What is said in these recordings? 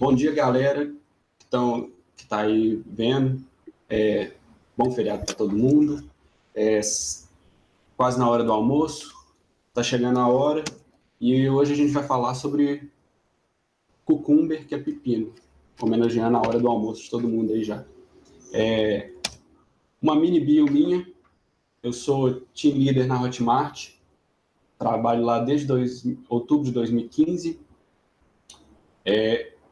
Bom dia, galera que está aí vendo. Bom feriado para todo mundo. Quase na hora do almoço. Está chegando a hora. E hoje a gente vai falar sobre cucumber, que é pepino. Homenageando a hora do almoço de todo mundo aí já. Uma mini bio minha. Eu sou team leader na Hotmart. Trabalho lá desde outubro de 2015.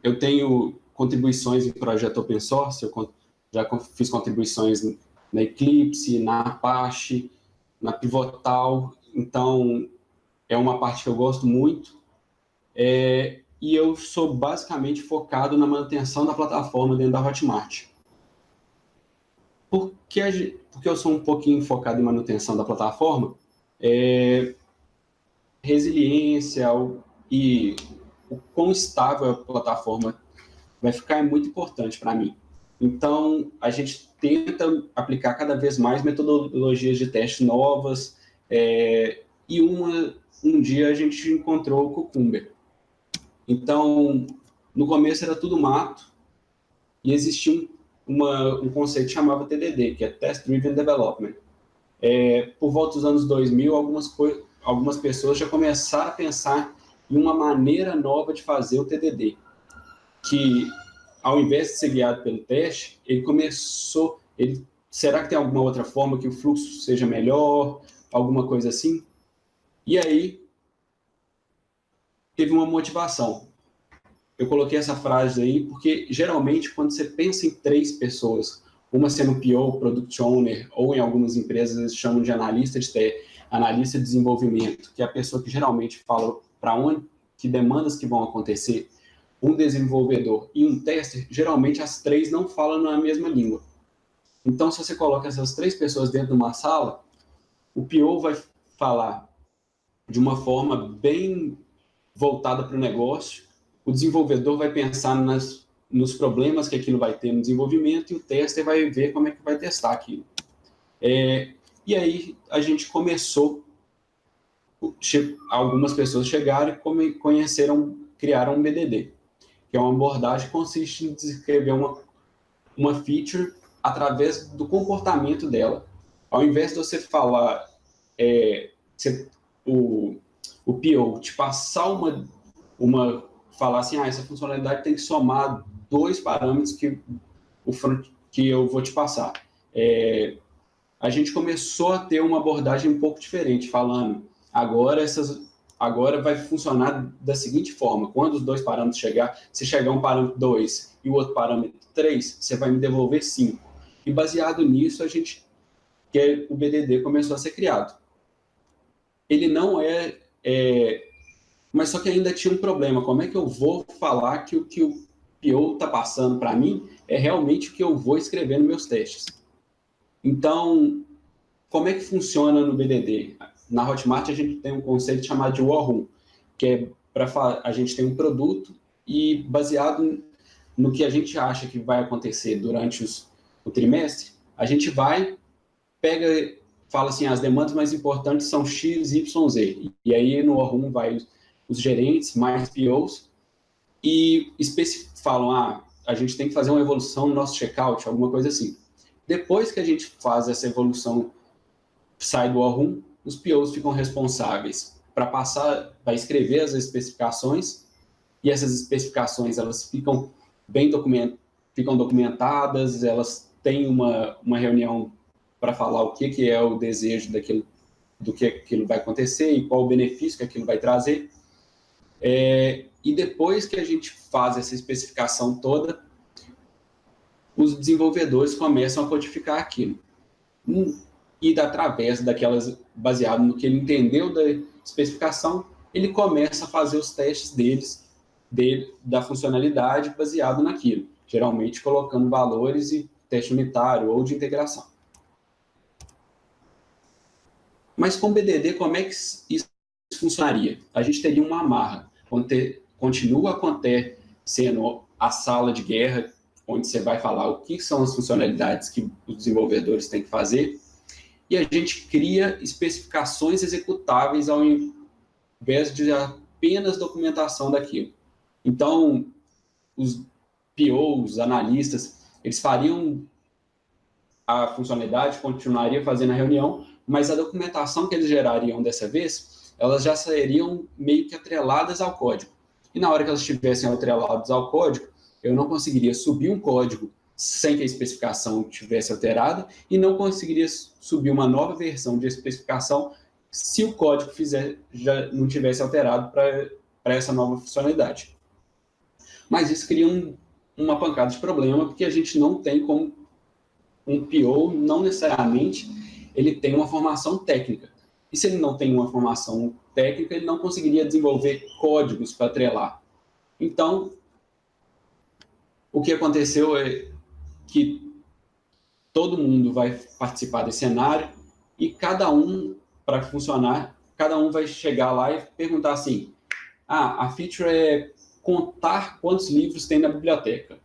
Eu tenho contribuições em projeto open source, eu já fiz contribuições na Eclipse, na Apache, na Pivotal, então é uma parte que eu gosto muito, e eu sou basicamente focado na manutenção da plataforma dentro da Hotmart. Porque eu sou um pouquinho focado em manutenção da plataforma, resiliência e o quão estável a plataforma vai ficar é muito importante para mim. Então, a gente tenta aplicar cada vez mais metodologias de teste novas, e um dia a gente encontrou o Cucumber. Então, no começo era tudo mato, e existia um conceito que chamava TDD, que é Test Driven Development. Por volta dos anos 2000, algumas pessoas já começaram a pensar em uma maneira nova de fazer o TDD, que ao invés de ser guiado pelo teste, será que tem alguma outra forma que o fluxo seja melhor, alguma coisa assim? E aí, teve uma motivação. Eu coloquei essa frase aí porque, geralmente, quando você pensa em 3 pessoas, uma sendo PO, Product Owner, ou em algumas empresas eles chamam de analista de desenvolvimento, que é a pessoa que geralmente fala para onde, que demandas que vão acontecer, um desenvolvedor e um tester, geralmente as 3 não falam na mesma língua. Então, se você coloca essas 3 pessoas dentro de uma sala, o PO vai falar de uma forma bem voltada para o negócio, o desenvolvedor vai pensar nos problemas que aquilo vai ter no desenvolvimento e o tester vai ver como é que vai testar aquilo. E aí a gente começou, algumas pessoas chegaram e criaram um BDD, que é uma abordagem que consiste em descrever uma feature através do comportamento dela. Ao invés de você falar, o PO te passar falar assim, essa funcionalidade tem que somar 2 parâmetros que eu vou te passar. A gente começou a ter uma abordagem um pouco diferente, falando, agora vai funcionar da seguinte forma, quando os 2 parâmetros se chegar um parâmetro 2 e o outro parâmetro 3, você vai me devolver 5. E baseado nisso, o BDD começou a ser criado. Ele não mas só que ainda tinha um problema, como é que eu vou falar que o que o PO está passando para mim é realmente o que eu vou escrever nos meus testes? Então, como é que funciona no BDD? Na Hotmart, a gente tem um conceito chamado de War Room, que é a gente tem um produto e baseado no que a gente acha que vai acontecer durante o trimestre, a gente fala assim, as demandas mais importantes são X, Y, Z. E aí no War Room vai os gerentes, mais POs, e falam, a gente tem que fazer uma evolução no nosso checkout, alguma coisa assim. Depois que a gente faz essa evolução, sai do War Room, os POs ficam responsáveis para escrever as especificações, e essas especificações elas ficam documentadas, elas têm uma reunião para falar o que é o desejo do que aquilo vai acontecer e qual o benefício que aquilo vai trazer. E depois que a gente faz essa especificação toda, os desenvolvedores começam a codificar aquilo. E através baseado no que ele entendeu da especificação, ele começa a fazer os testes da funcionalidade baseado naquilo, geralmente colocando valores e teste unitário ou de integração. Mas com BDD, como é que isso funcionaria? A gente teria uma amarra, continua acontecendo a sala de guerra, onde você vai falar o que são as funcionalidades que os desenvolvedores têm que fazer, e a gente cria especificações executáveis ao invés de apenas documentação daquilo. Então, os POs, analistas, eles fariam a funcionalidade, continuaria fazendo a reunião, mas a documentação que eles gerariam dessa vez, elas já seriam meio que atreladas ao código. E na hora que elas estivessem atreladas ao código, eu não conseguiria subir um código sem que a especificação tivesse alterada e não conseguiria subir uma nova versão de especificação se o código já não tivesse alterado para essa nova funcionalidade. Mas isso cria uma pancada de problema, porque a gente não tem como um PO, não necessariamente, ele tem uma formação técnica. E se ele não tem uma formação técnica, ele não conseguiria desenvolver códigos para atrelar. Então, o que aconteceu é que todo mundo vai participar desse cenário e cada um, para funcionar, cada um vai chegar lá e perguntar assim, a feature é contar quantos livros tem na biblioteca.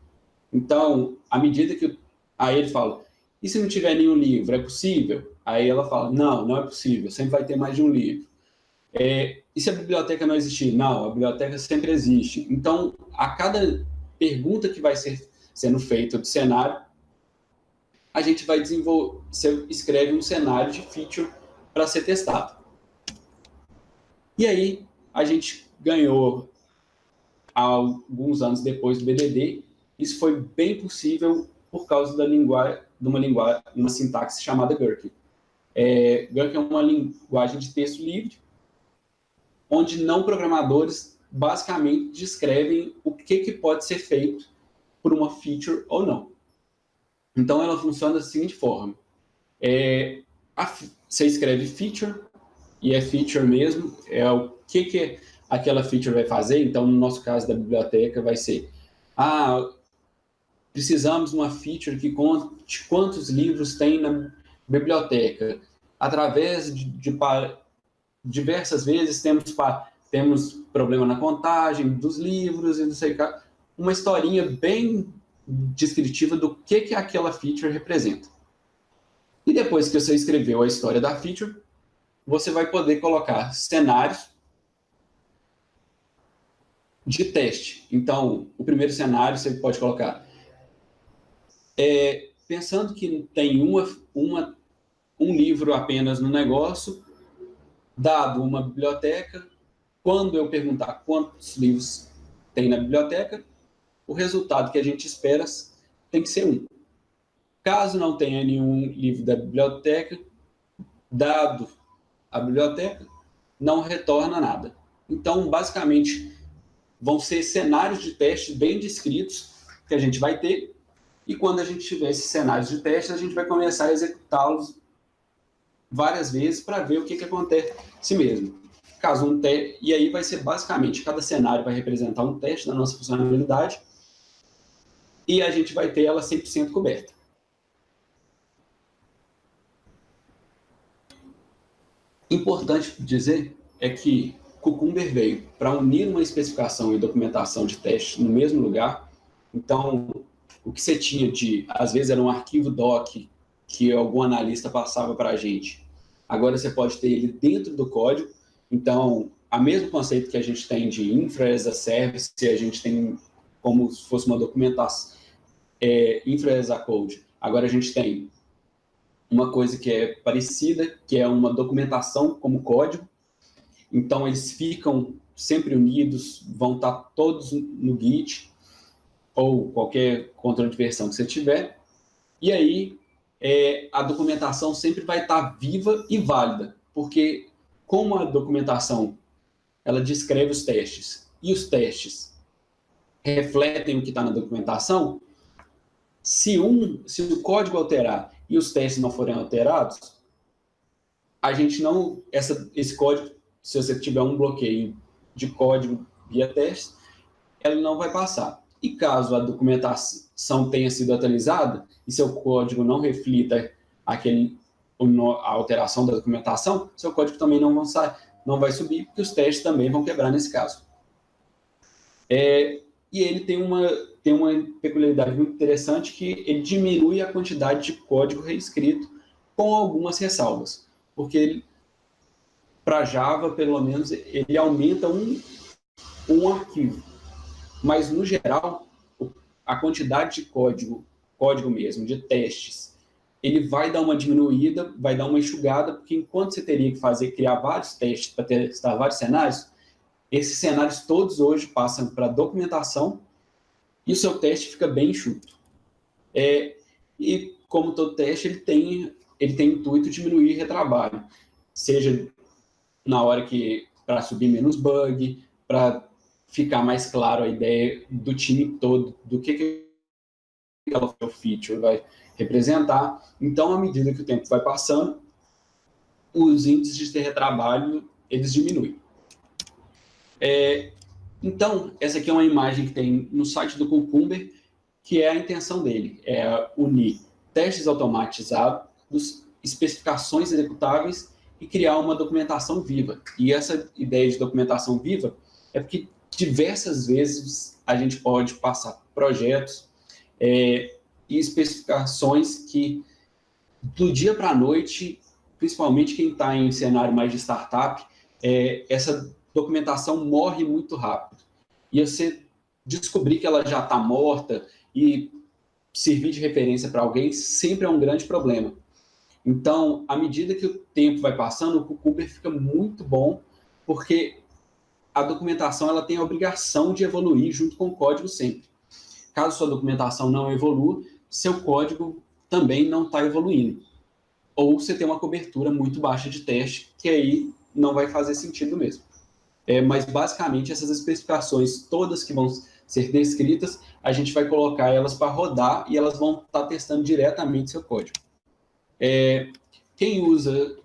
Então, à medida que... Aí ele fala, e se não tiver nenhum livro, é possível? Aí ela fala, não é possível, sempre vai ter mais de um livro. E se a biblioteca não existir? Não, a biblioteca sempre existe. Então, a cada pergunta que vai sendo feita do cenário, a gente vai desenvolver, você escreve um cenário de feature para ser testado. E aí, a gente ganhou, alguns anos depois do BDD, isso foi bem possível por causa de uma sintaxe chamada Gherkin. Gherkin é uma linguagem de texto livre, onde não programadores basicamente descrevem o que pode ser feito por uma feature ou não. Então, ela funciona da seguinte forma. Você escreve feature, e é feature mesmo, é o que aquela feature vai fazer. Então, no nosso caso da biblioteca, vai ser precisamos de uma feature que conte quantos livros tem na biblioteca. Através de diversas vezes temos problema na contagem dos livros e não sei o que. Uma historinha bem descritiva do que aquela feature representa. E depois que você escreveu a história da feature, você vai poder colocar cenários de teste. Então, o primeiro cenário você pode colocar pensando que tem um livro apenas no negócio, dado uma biblioteca, quando eu perguntar quantos livros tem na biblioteca, o resultado que a gente espera tem que ser 1. Caso não tenha nenhum livro da biblioteca, dado a biblioteca, não retorna nada. Então, basicamente, vão ser cenários de teste bem descritos que a gente vai ter, e quando a gente tiver esses cenários de teste, a gente vai começar a executá-los várias vezes para ver o que acontece mesmo. E aí vai ser basicamente, cada cenário vai representar um teste da nossa funcionalidade e a gente vai ter ela 100% coberta. Importante dizer é que Cucumber veio para unir uma especificação e documentação de teste no mesmo lugar. Então, o que você tinha às vezes era um arquivo doc que algum analista passava para a gente. Agora você pode ter ele dentro do código. Então, o mesmo conceito que a gente tem de infra as a service, a gente tem como se fosse uma documentação, infra as a code. Agora a gente tem uma coisa que é parecida, que é uma documentação como código. Então, eles ficam sempre unidos, vão estar todos no Git, ou qualquer controle de versão que você tiver. E aí, a documentação sempre vai estar viva e válida, porque como a documentação ela descreve os testes, e os testes refletem o que está na documentação, se o código alterar e os testes não forem alterados, a gente não... Esse código, se você tiver um bloqueio de código via teste, ele não vai passar. E caso a documentação tenha sido atualizada e seu código não reflita a alteração da documentação, seu código também não vai subir, porque os testes também vão quebrar nesse caso. E ele tem uma peculiaridade muito interessante, que ele diminui a quantidade de código reescrito com algumas ressalvas. Porque para Java, pelo menos, ele aumenta um arquivo. Mas, no geral, a quantidade de código mesmo, de testes, ele vai dar uma diminuída, vai dar uma enxugada, porque enquanto você teria que criar vários testes para testar vários cenários, esses cenários todos hoje passam para documentação e o seu teste fica bem enxuto. E como todo teste, ele tem intuito de diminuir retrabalho, seja na hora para subir menos bug, para ficar mais claro a ideia do time todo, do que aquela feature vai representar. Então, à medida que o tempo vai passando, os índices de retrabalho, eles diminuem. Então, essa aqui é uma imagem que tem no site do Cucumber, que é a intenção dele, é unir testes automatizados, especificações executáveis e criar uma documentação viva. E essa ideia de documentação viva é porque diversas vezes a gente pode passar projetos e especificações que, do dia para a noite, principalmente quem está em cenário mais de startup, essa documentação morre muito rápido. E você descobrir que ela já está morta e servir de referência para alguém sempre é um grande problema. Então, à medida que o tempo vai passando, o Cucumber fica muito bom, porque a documentação ela tem a obrigação de evoluir junto com o código sempre. Caso sua documentação não evolua, seu código também não está evoluindo. Ou você tem uma cobertura muito baixa de teste, que aí não vai fazer sentido mesmo. Mas, basicamente, essas especificações todas que vão ser descritas, a gente vai colocar elas para rodar e elas vão estar testando diretamente seu código. Quem usa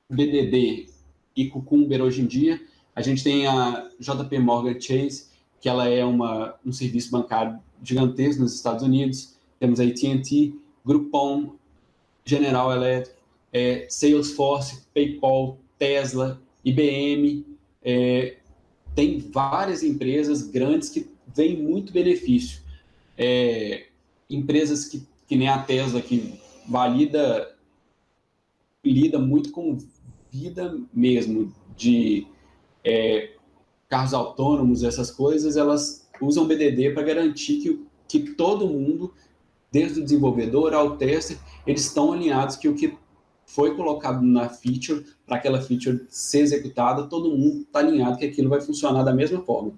BDD e Cucumber hoje em dia, a gente tem a JP Morgan Chase, que ela é um serviço bancário gigantesco nos Estados Unidos. Temos a AT&T, Groupon, General Electric, Salesforce, PayPal, Tesla, IBM. Tem várias empresas grandes que vêm muito benefício. Empresas que nem a Tesla, que lida muito com vida mesmo, de carros autônomos, essas coisas, elas usam BDD para garantir que todo mundo, desde o desenvolvedor ao tester, eles estão alinhados que o que foi colocado na feature, para aquela feature ser executada, todo mundo está alinhado que aquilo vai funcionar da mesma forma.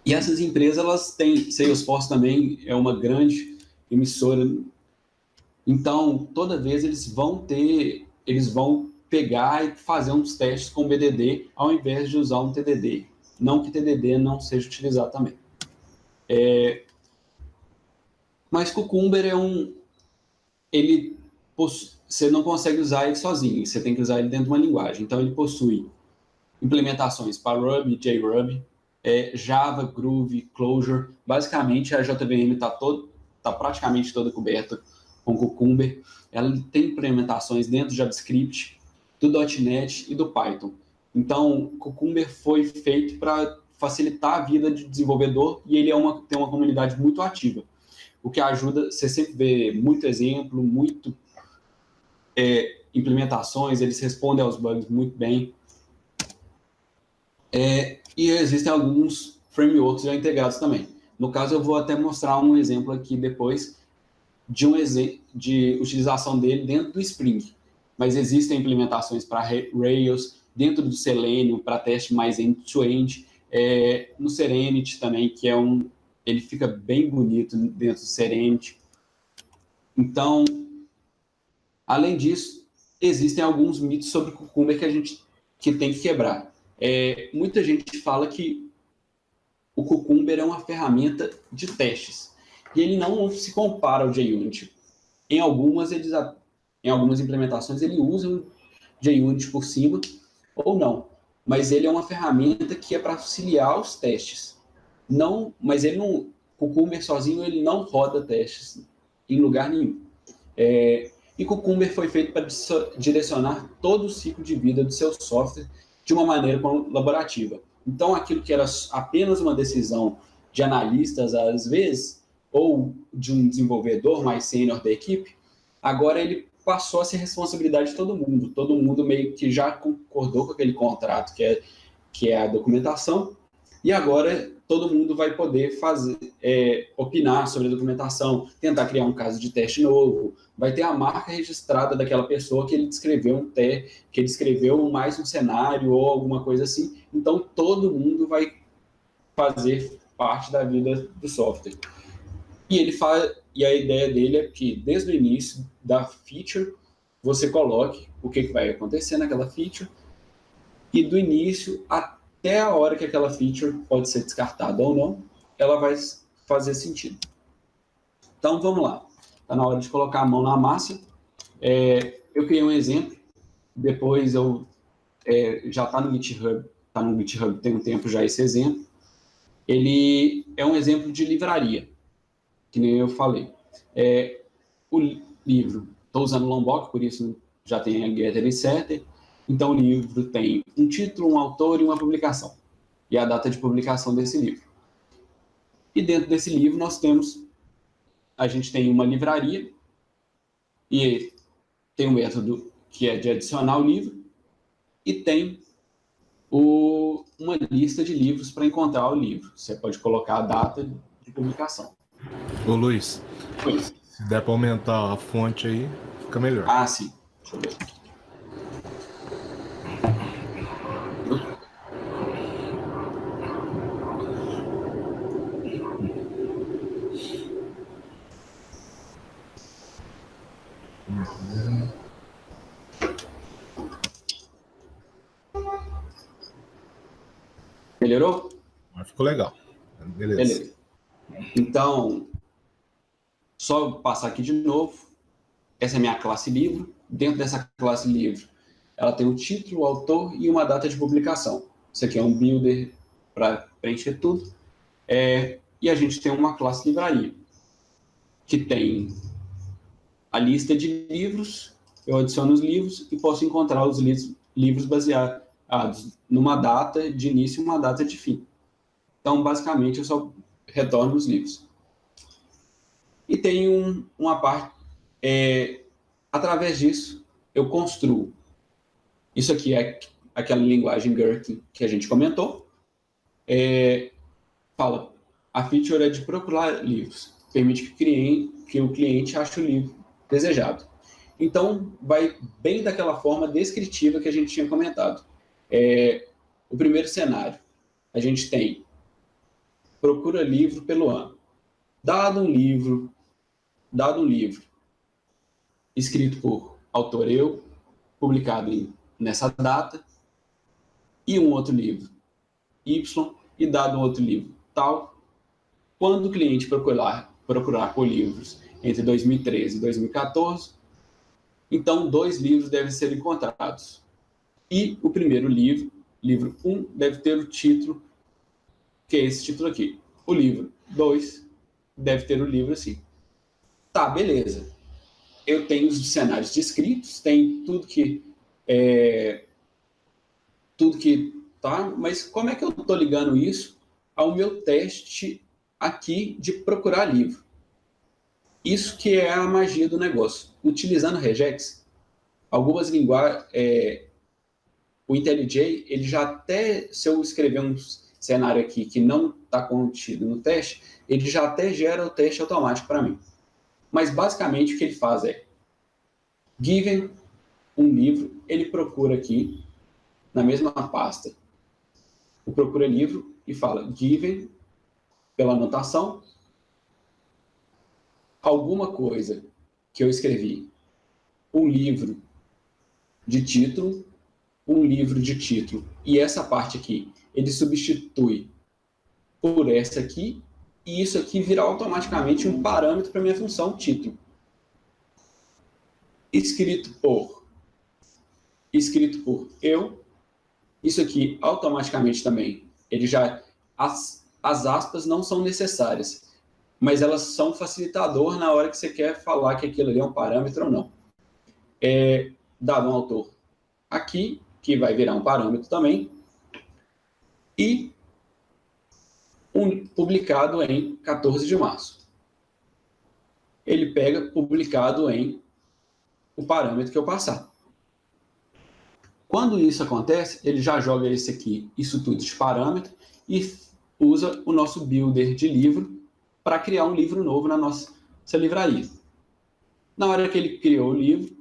E essas empresas, elas têm, Salesforce também é uma grande emissora, então toda vez eles vão pegar e fazer uns testes com BDD, ao invés de usar um TDD. Não que TDD não seja utilizado também. Mas Cucumber você não consegue usar ele sozinho, você tem que usar ele dentro de uma linguagem. Então, ele possui implementações para Ruby, JRuby, Java, Groove, Clojure. Basicamente, a JVM está praticamente toda coberta com Cucumber. Ela tem implementações dentro do JavaScript, do .NET e do Python. Então, Cucumber foi feito para facilitar a vida de desenvolvedor e ele tem uma comunidade muito ativa, o que ajuda, você sempre vê muito exemplo, muito implementações, eles respondem aos bugs muito bem. E existem alguns frameworks já integrados também. No caso, eu vou até mostrar um exemplo aqui depois de utilização dele dentro do Spring. Mas existem implementações para Rails, dentro do Selenium, para teste mais end-to-end, no Serenity também, que ele fica bem bonito dentro do Serenity. Então, além disso, existem alguns mitos sobre Cucumber que a gente tem que quebrar. Muita gente fala que o Cucumber é uma ferramenta de testes, e ele não se compara ao JUnit. Em algumas implementações, ele usa o JUnit por cima, ou não. Mas ele é uma ferramenta que é para auxiliar os testes. Mas Cucumber sozinho ele não roda testes em lugar nenhum. E Cucumber foi feito para direcionar todo o ciclo de vida do seu software de uma maneira colaborativa. Então, aquilo que era apenas uma decisão de analistas, às vezes, ou de um desenvolvedor mais sênior da equipe, agora ele passou a ser responsabilidade de todo mundo. Todo mundo meio que já concordou com aquele contrato que é a documentação, E agora todo mundo vai poder opinar sobre a documentação, tentar criar um caso de teste novo, vai ter a marca registrada daquela pessoa que ele descreveu que ele descreveu mais um cenário ou alguma coisa assim. Então todo mundo vai fazer parte da vida do software. E a ideia dele é que desde o início da feature você coloque o que vai acontecer naquela feature e do início até a hora que aquela feature pode ser descartada ou não, ela vai fazer sentido. Então, vamos lá. Está na hora de colocar a mão na massa. Eu criei um exemplo, depois já está no GitHub tem um tempo já esse exemplo. Ele é um exemplo de livraria, que nem eu falei. O livro, estou usando Lombok, por isso já tem a Getter e Setter. Então, o livro tem um título, um autor e uma publicação. E a data de publicação desse livro. E dentro desse livro a gente tem uma livraria e tem um método que é de adicionar o livro e tem uma lista de livros para encontrar o livro. Você pode colocar a data de publicação. Ô Luiz, se der para aumentar a fonte aí, fica melhor. Ah, sim. Deixa eu ver. Melhorou? Ficou legal. Beleza. Então, só passar aqui de novo. Essa é a minha classe livro. Dentro dessa classe livro, ela tem um título, o autor e uma data de publicação. Isso aqui é um builder para preencher tudo. E a gente tem uma classe livraria, que tem a lista de livros. Eu adiciono os livros e posso encontrar os livros baseados numa data de início e uma data de fim. Então, basicamente, eu só retorno os livros. E tem uma parte... através disso, eu construo. Isso aqui é aquela linguagem Gherkin que a gente comentou. Fala, a feature é de procurar livros. Permite que o cliente ache o livro desejado. Então, vai bem daquela forma descritiva que a gente tinha comentado. O primeiro cenário, a gente tem procura livro pelo ano. Dado um livro escrito por autor eu, publicado nessa data, e um outro livro Y, e dado um outro livro tal, quando o cliente procurar por livros entre 2013 e 2014, então 2 livros devem ser encontrados. E o primeiro livro 1, deve ter o título, que é esse título aqui. O livro 2 deve ter o livro assim. Tá, beleza. Eu tenho os cenários descritos, tem tudo que tá, mas como é que eu estou ligando isso ao meu teste aqui de procurar livro? Isso que é a magia do negócio. Utilizando regex, algumas linguagens, o IntelliJ, ele já até, se eu escrever um cenário aqui que não está contido no teste, ele já até gera o teste automático para mim. Mas basicamente o que ele faz é, given um livro, ele procura aqui, na mesma pasta, o procura livro e fala given, pela anotação, alguma coisa que eu escrevi, um livro de título, e essa parte aqui, ele substitui por essa aqui, e isso aqui vira automaticamente um parâmetro para minha função título. Escrito por eu, isso aqui automaticamente também, as aspas não são necessárias, mas elas são facilitador na hora que você quer falar que aquilo ali é um parâmetro ou não. Dado um autor aqui, que vai virar um parâmetro também, e publicado em 14 de março. Ele pega publicado em o parâmetro que eu passar. Quando isso acontece, ele já joga isso tudo de parâmetro e usa o nosso builder de livro para criar um livro novo na nossa livraria. Na hora que ele criou o livro,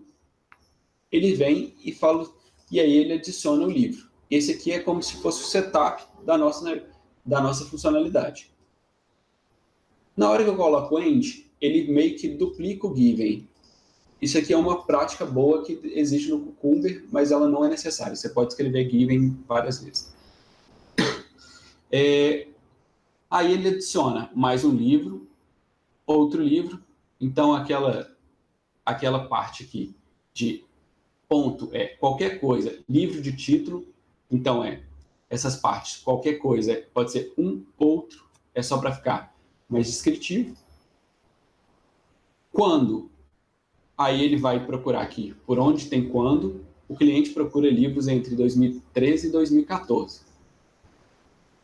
ele vem e fala, e aí ele adiciona o livro. Esse aqui é como se fosse o setup da nossa funcionalidade. Na hora que eu coloco o end, ele meio que duplica o given. Isso aqui é uma prática boa que existe no Cucumber, mas ela não é necessária. Você pode escrever given várias vezes. Aí ele adiciona mais um livro, outro livro. Então, aquela parte aqui de ponto é qualquer coisa, livro de título. Então, essas partes, qualquer coisa, pode ser um, outro, é só para ficar mais descritivo. Quando, aí ele vai procurar aqui, por onde tem quando, o cliente procura livros entre 2013 e 2014.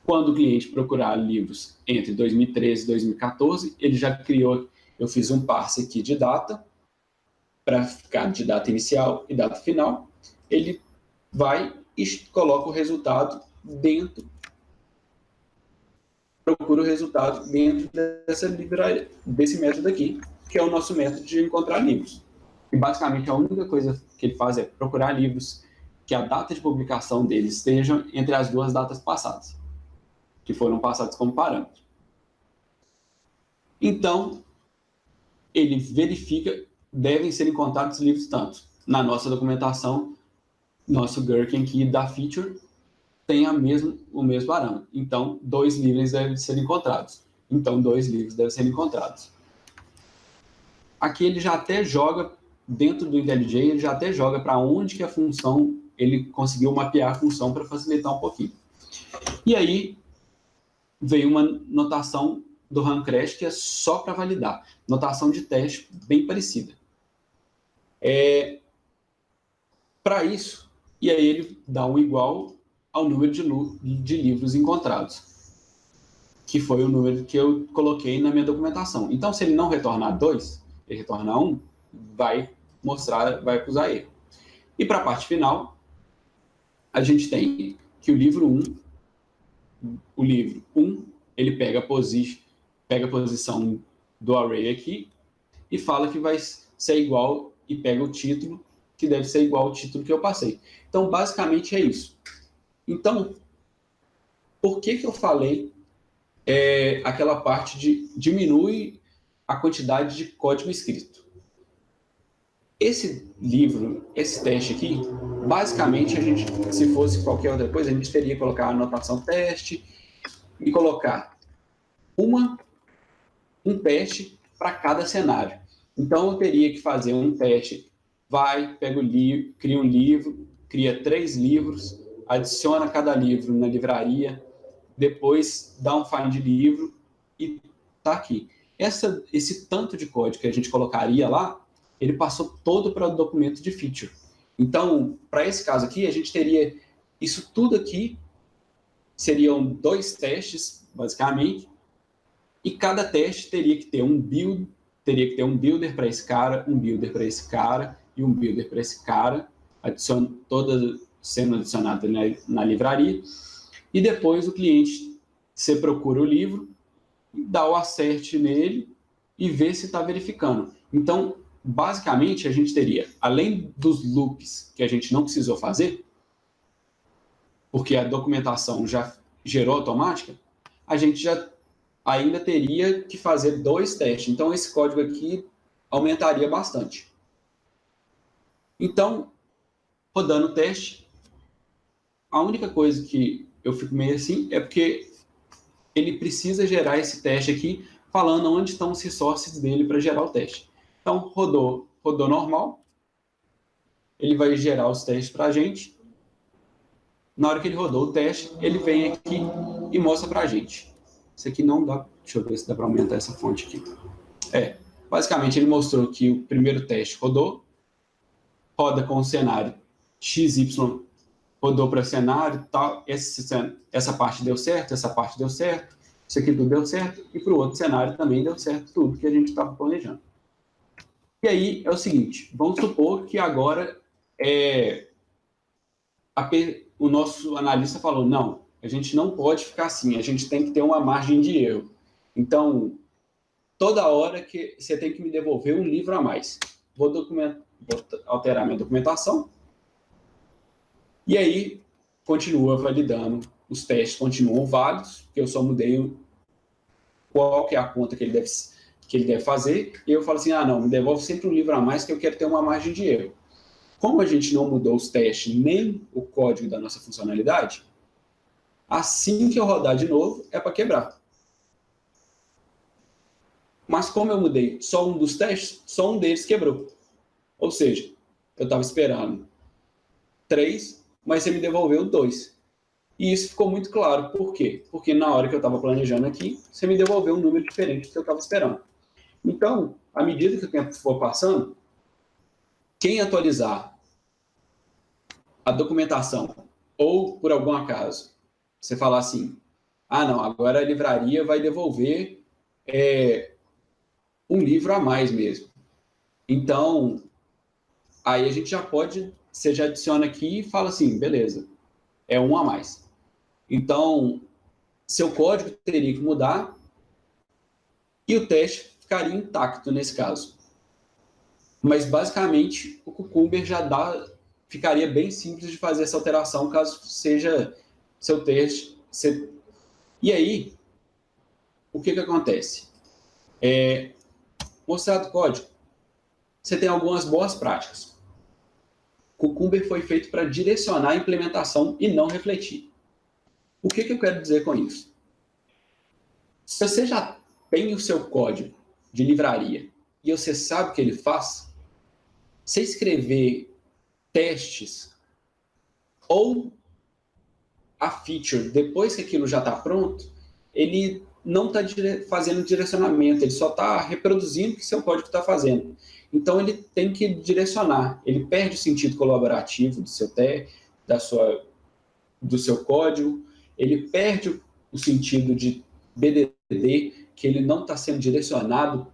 Quando o cliente procurar livros entre 2013 e 2014, ele já criou, eu fiz um parse aqui de data, para ficar de data inicial e data final, ele vai e coloca o resultado dentro, procura o resultado dentro dessa livraria, desse método aqui, que é o nosso método de encontrar livros. E basicamente a única coisa que ele faz é procurar livros que a data de publicação deles esteja entre as duas datas passadas, que foram passadas como parâmetro. Então, ele verifica, devem ser encontrados livros tanto. Na nossa documentação, nosso Gherkin aqui da feature tem o mesmo parâmetro. Então, 2 livros devem ser encontrados. Então, 2 livros devem ser encontrados. Aqui ele já até joga, dentro do IntelliJ, ele já até joga para onde que a função, ele conseguiu mapear a função para facilitar um pouquinho. E aí, veio uma notação do RunCrash que é só para validar. Notação de teste bem parecida. Para isso, e aí ele dá um igual ao número de livros encontrados, que foi o número que eu coloquei na minha documentação. Então, se ele não retornar 2, ele retornar 1, vai acusar erro. E para a parte final, a gente tem que o livro 1, ele pega a posição do array aqui e fala que vai ser igual, e pega o título, que deve ser igual ao título que eu passei. Então, basicamente é isso. Então, por que eu falei aquela parte de diminui a quantidade de código escrito? Esse livro, esse teste aqui, basicamente, se fosse qualquer outra coisa, a gente teria que colocar a anotação teste e colocar um teste para cada cenário. Então, eu teria que fazer um teste, pega o livro, cria um livro, cria 3 livros, adiciona cada livro na livraria, depois dá um find livro e está aqui. Esse tanto de código que a gente colocaria lá, ele passou todo para o documento de feature. Então, para esse caso aqui, a gente teria isso tudo aqui, seriam 2 testes, basicamente, e cada teste teria que ter um builder para esse cara, um builder para esse cara e um builder para esse cara, todas sendo adicionadas na livraria. E depois o cliente, você procura o livro, dá o assert nele e vê se está verificando. Então, basicamente, a gente teria, além dos loops que a gente não precisou fazer, porque a documentação já gerou automática, a gente já ainda teria que fazer 2 testes. Então, esse código aqui aumentaria bastante. Então, rodando o teste, a única coisa que eu fico meio assim é porque ele precisa gerar esse teste aqui, falando onde estão os resources dele para gerar o teste. Então, rodou normal, ele vai gerar os testes para a gente. Na hora que ele rodou o teste, ele vem aqui e mostra para a gente. Isso aqui não dá, deixa eu ver se dá para aumentar essa fonte aqui. Basicamente ele mostrou que o primeiro teste roda com o cenário XY, rodou para cenário, tal, essa parte deu certo, essa parte deu certo, isso aqui tudo deu certo, e para o outro cenário também deu certo tudo que a gente estava planejando. E aí é o seguinte, vamos supor que agora o nosso analista falou, não, a gente não pode ficar assim, a gente tem que ter uma margem de erro. Então, toda hora que você tem que me devolver um livro a mais. Vou alterar minha documentação, e aí continua validando, os testes continuam válidos, porque eu só mudei qual que é a conta que ele deve fazer, e eu falo assim, não, me devolve sempre um livro a mais, que eu quero ter uma margem de erro. Como a gente não mudou os testes, nem o código da nossa funcionalidade, assim que eu rodar de novo, é para quebrar. Mas como eu mudei só um dos testes, só um deles quebrou. Ou seja, eu estava esperando 3, mas você me devolveu 2. E isso ficou muito claro. Por quê? Porque na hora que eu estava planejando aqui, você me devolveu um número diferente do que eu estava esperando. Então, à medida que o tempo for passando, quem atualizar a documentação, ou por algum acaso, você falar assim, não, agora a livraria vai devolver um livro a mais mesmo. Então, aí a gente já pode, você já adiciona aqui e fala assim, beleza, é um a mais. Então, seu código teria que mudar e o teste ficaria intacto nesse caso. Mas, basicamente, o Cucumber já ficaria bem simples de fazer essa alteração, caso seja seu teste. E aí, o que acontece? Mostrado o código, você tem algumas boas práticas. Cucumber foi feito para direcionar a implementação e não refletir. O que eu quero dizer com isso? Se você já tem o seu código de livraria e você sabe o que ele faz, você escrever testes ou a feature depois que aquilo já está pronto, ele não está fazendo direcionamento, ele só está reproduzindo o que seu código está fazendo. Então, ele tem que direcionar, ele perde o sentido colaborativo do seu código, ele perde o sentido de BDD, que ele não está sendo direcionado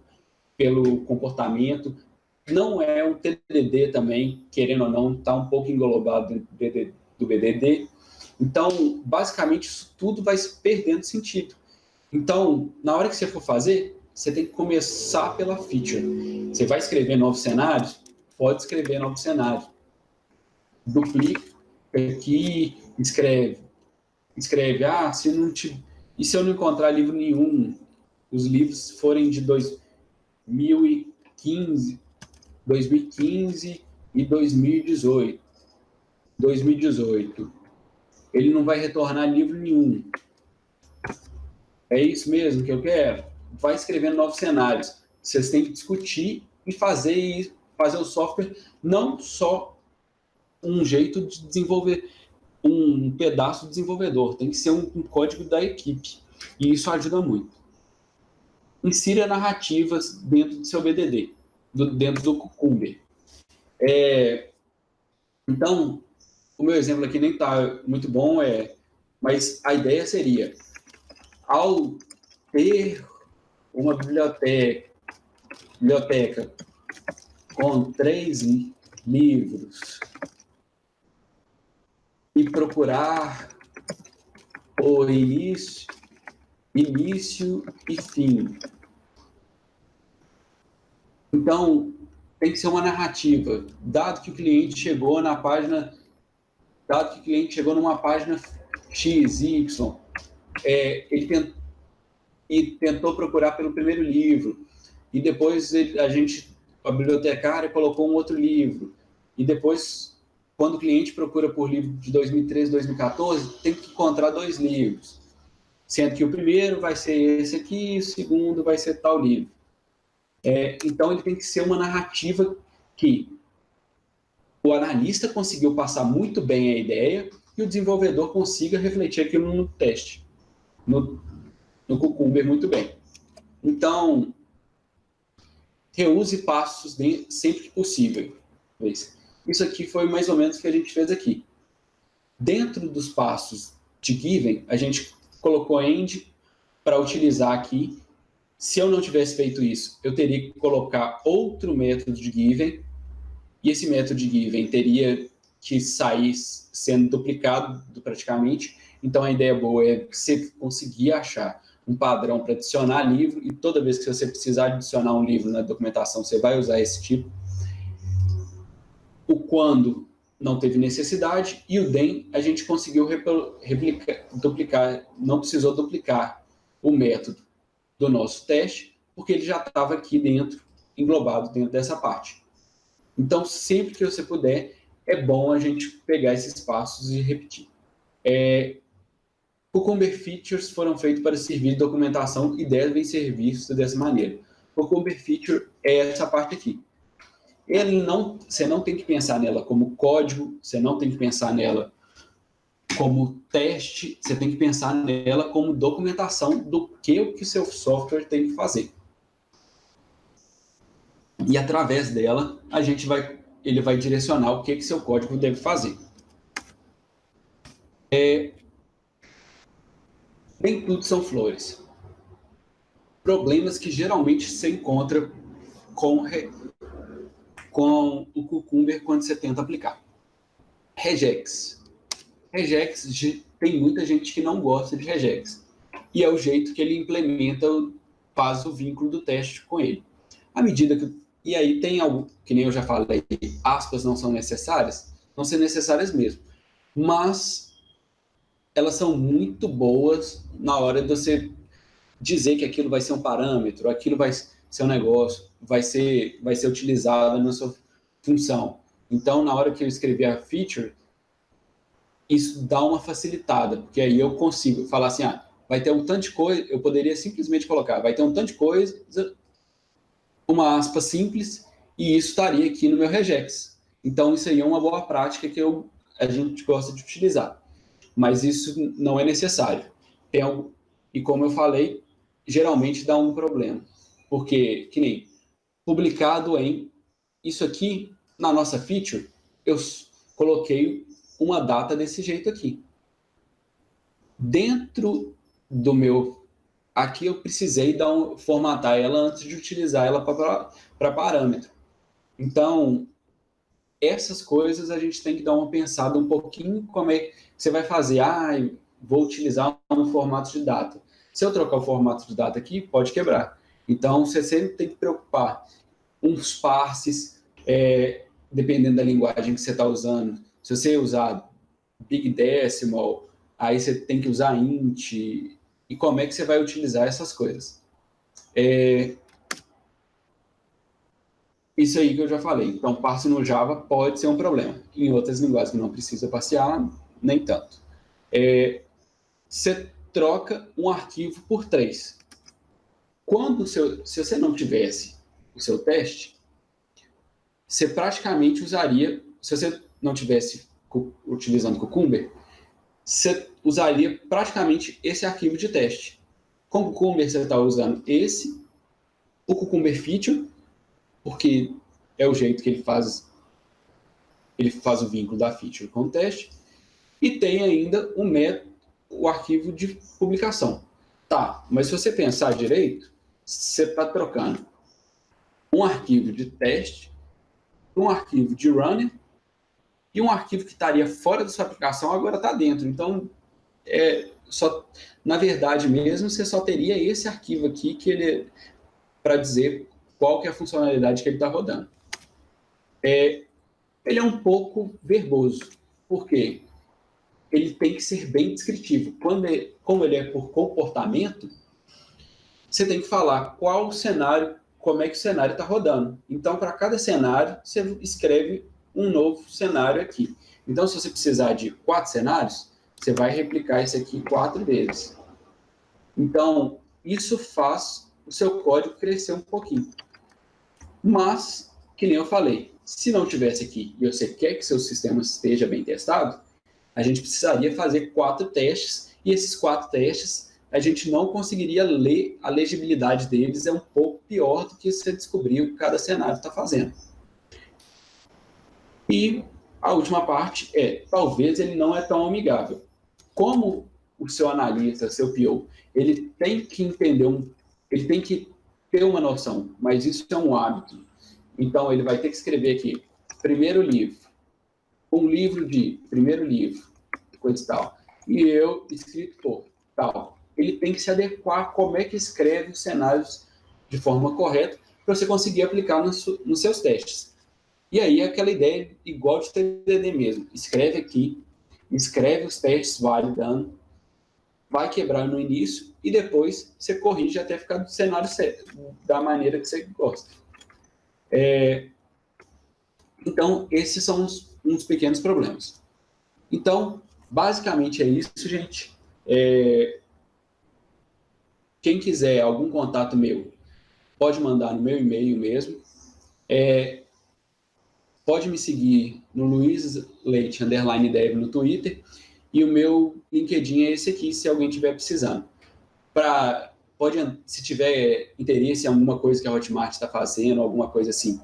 pelo comportamento, não é um TDD também, querendo ou não, está um pouco englobado do BDD. Então, basicamente, isso tudo vai se perdendo sentido. Então, na hora que você for fazer, você tem que começar pela feature. Você vai escrever novos cenários? Pode escrever novos cenários. Duplica aqui, escreve, e se eu não encontrar livro nenhum, os livros forem de 2015 e 2018, ele não vai retornar livro nenhum. É isso mesmo que eu quero? Vai escrevendo novos cenários. Vocês têm que discutir e fazer o software não só um jeito de desenvolver, um pedaço do desenvolvedor, tem que ser um código da equipe. E isso ajuda muito. Insira narrativas dentro do seu BDD, dentro do Cucumber. Então, o meu exemplo aqui nem está muito bom, mas a ideia seria, ao ter uma biblioteca com 3 livros e procurar o início e fim. Então, tem que ser uma narrativa. Dado que o cliente chegou numa página X, Y, ele tentou procurar pelo primeiro livro, e depois a bibliotecária colocou um outro livro, e depois, quando o cliente procura por livro de 2013, 2014, tem que encontrar 2 livros, sendo que o primeiro vai ser esse aqui, e o segundo vai ser tal livro. Então, ele tem que ser uma narrativa que o analista conseguiu passar muito bem a ideia e o desenvolvedor consiga refletir aquilo no teste, no Cucumber muito bem. Então, reuse passos sempre que possível. Isso aqui foi mais ou menos o que a gente fez aqui. Dentro dos passos de Given, a gente colocou end para utilizar aqui. Se eu não tivesse feito isso, eu teria que colocar outro método de Given, e esse método de Given teria que sair sendo duplicado praticamente, Então, a ideia boa é você conseguir achar um padrão para adicionar livro, e toda vez que você precisar adicionar um livro na documentação, você vai usar esse tipo. O quando não teve necessidade, e o then a gente conseguiu duplicar, não precisou duplicar o método do nosso teste, porque ele já estava aqui dentro, englobado dentro dessa parte. Então, sempre que você puder, é bom a gente pegar esses passos e repetir. Cucumber Features foram feitos para servir de documentação e devem ser vistos dessa maneira. Cucumber Feature é essa parte aqui. Você não tem que pensar nela como código, você não tem que pensar nela como teste, você tem que pensar nela como documentação do que o seu software tem que fazer. E através dela, ele vai direcionar o que seu código deve fazer. Nem tudo são flores. Problemas que geralmente se encontra com o Cucumber quando você tenta aplicar. Regex. Regex, tem muita gente que não gosta de regex. E é o jeito que ele implementa, faz o vínculo do teste com ele. À medida que... E aí tem algo, que nem eu já falei, aspas não são necessárias, não são necessárias mesmo. Mas elas são muito boas na hora de você dizer que aquilo vai ser um parâmetro, aquilo vai ser um negócio, vai ser utilizado na sua função. Então, na hora que eu escrever a feature, isso dá uma facilitada, porque aí eu consigo falar assim, vai ter um tanto de coisa, eu poderia simplesmente colocar, vai ter um tanto de coisa, uma aspa simples, e isso estaria aqui no meu regex. Então, isso aí é uma boa prática que a gente gosta de utilizar. Mas isso não é necessário. E como eu falei, geralmente dá um problema. Porque, que nem publicado em... Isso aqui, na nossa feature, eu coloquei uma data desse jeito aqui. Dentro do meu... Aqui eu precisei formatar ela antes de utilizar ela para parâmetro. Então, essas coisas a gente tem que dar uma pensada um pouquinho como é que você vai fazer. Vou utilizar um formato de data. Se eu trocar o formato de data aqui, pode quebrar. Então, você sempre tem que preocupar. Uns parses, dependendo da linguagem que você está usando. Se você usar Big Decimal, aí você tem que usar int. E como é que você vai utilizar essas coisas. Isso aí que eu já falei. Então, parse no Java pode ser um problema. Em outras linguagens que não precisa passear, nem tanto. Você troca um arquivo por 3. Se você não tivesse o seu teste, você praticamente usaria, se você não tivesse utilizando Cucumber, você usaria praticamente esse arquivo de teste. Com o Cucumber você está usando o Cucumber Feature, porque é o jeito que ele faz o vínculo da feature com o teste, e tem ainda o arquivo de publicação. Tá, mas se você pensar direito, você está trocando um arquivo de teste, um arquivo de runner, e um arquivo que estaria fora da sua aplicação agora está dentro. Então, na verdade mesmo, você só teria esse arquivo aqui para dizer qual que é a funcionalidade que ele está rodando. Ele é um pouco verboso. Por quê? Ele tem que ser bem descritivo. Como ele é por comportamento, você tem que falar qual cenário, como é que o cenário está rodando. Então, para cada cenário, você escreve um novo cenário aqui. Então, se você precisar de 4 cenários, você vai replicar isso aqui 4 vezes. Então, isso faz o seu código crescer um pouquinho. Mas, que nem eu falei, se não tivesse aqui e você quer que seu sistema esteja bem testado, a gente precisaria fazer 4 testes, e esses 4 testes a gente não conseguiria ler, a legibilidade deles é um pouco pior do que você descobrir o que cada cenário está fazendo. E a última parte talvez ele não é tão amigável. Como o seu analista, seu PO, ele tem que entender, ele tem que ter uma noção, mas isso é um hábito. Então, ele vai ter que escrever aqui, primeiro livro, primeiro livro, coisa e tal. e eu, escritor, tal. Ele tem que se adequar a como é que escreve os cenários de forma correta para você conseguir aplicar nos seus testes. E aí, aquela ideia igual de TDD mesmo. Escreve aqui, escreve os testes validando, vai quebrar no início e depois você corrige até ficar do cenário certo, da maneira que você gosta. Então, esses são uns pequenos problemas. Então, basicamente é isso, gente. Quem quiser algum contato meu, pode mandar no meu e-mail mesmo. Pode me seguir no Luiz Leite _dev no Twitter, e o meu LinkedIn é esse aqui, se alguém tiver precisando. Se tiver interesse em alguma coisa que a Hotmart está fazendo, alguma coisa assim,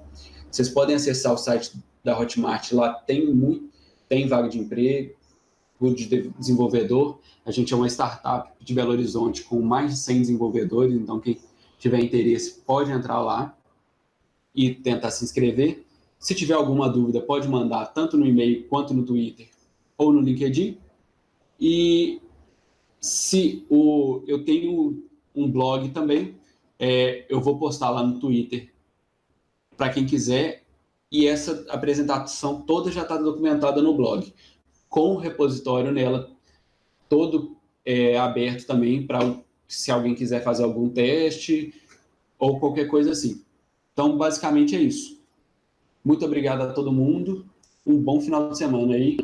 vocês podem acessar o site da Hotmart, lá tem vaga de emprego, de desenvolvedor. A gente é uma startup de Belo Horizonte com mais de 100 desenvolvedores, então quem tiver interesse pode entrar lá e tentar se inscrever. Se tiver alguma dúvida, pode mandar tanto no e-mail quanto no Twitter ou no LinkedIn. E eu tenho um blog também, eu vou postar lá no Twitter para quem quiser, e essa apresentação toda já está documentada no blog, com o repositório nela todo aberto também para se alguém quiser fazer algum teste ou qualquer coisa assim. Então, basicamente é isso. Muito obrigado a todo mundo. Um bom final de semana aí.